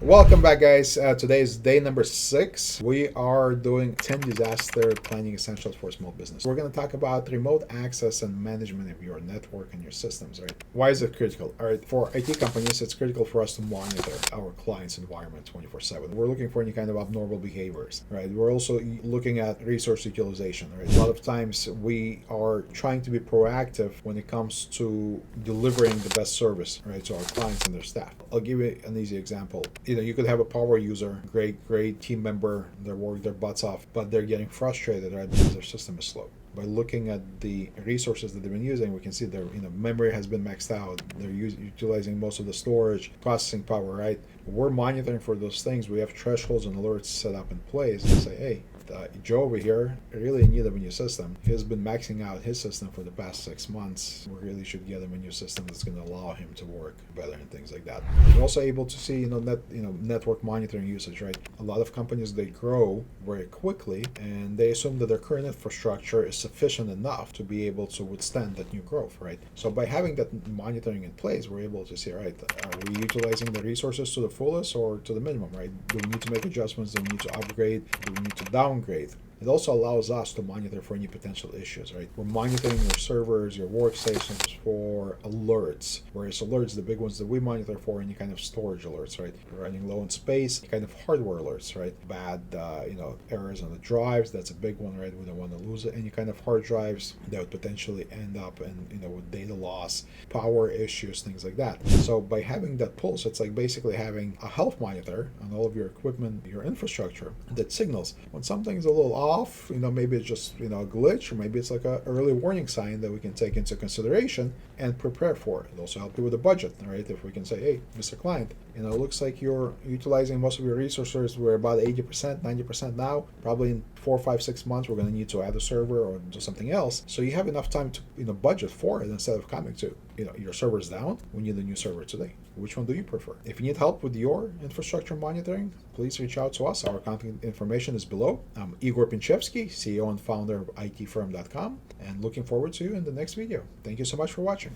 Welcome back, guys. Today is day number 6. We are doing 10 disaster planning essentials for small business. We're going to talk about remote access and management of your network and your systems, right? Why is it critical? All right, for IT companies, it's critical for us to monitor our clients' environment 24/7. We're looking for any kind of abnormal behaviors, right? We're also looking at resource utilization, right? A lot of times we are trying to be proactive when it comes to delivering the best service, right, to our clients and their staff. I'll give you an easy example. You could have a power user, great team member, they're working their butts off, but they're getting frustrated, right, because their system is slow. By looking at the resources that they've been using, we can see their memory has been maxed out. They're utilizing most of the storage, processing power, right? We're monitoring for those things. We have thresholds and alerts set up in place to say, hey, Joe over here really in need of a new system. He's been maxing out his system for the past 6 months. We really should get him a new system that's going to allow him to work better and things like that. We're also able to see network monitoring usage, right? A lot of companies, they grow very quickly and they assume that their current infrastructure is sufficient enough to be able to withstand that new growth, right? So by having that monitoring in place, we're able to see, right, are we utilizing the resources to the fullest or to the minimum, right? Do we need to make adjustments? Do we need to upgrade? Do we need to downgrade? It also allows us to monitor for any potential issues, right? We're monitoring your servers, your workstations for alerts, whereas alerts, the big ones that we monitor for any kind of storage alerts, right? We're running low on space, kind of hardware alerts, right? Bad, errors on the drives, that's a big one, right? We don't want to lose it. Any kind of hard drives that would potentially end up in, with data loss, power issues, things like that. So by having that pulse, it's like basically having a health monitor on all of your equipment, your infrastructure that signals when something's a little off, maybe it's just, a glitch, or maybe it's like a early warning sign that we can take into consideration and prepare for it. It also helps you with the budget, right? If we can say, hey, Mr. Client, it looks like you're utilizing most of your resources. We're about 80%, 90% now. Probably in 4, 5, 6 months, we're going to need to add a server or do something else. So you have enough time to, budget for it instead of coming to, your server's down. We need a new server today. Which one do you prefer? If you need help with your infrastructure monitoring, please reach out to us. Our contact information is below. I'm Igor Pinchevsky, CEO and founder of itfirm.com, and looking forward to you in the next video. Thank you so much for watching.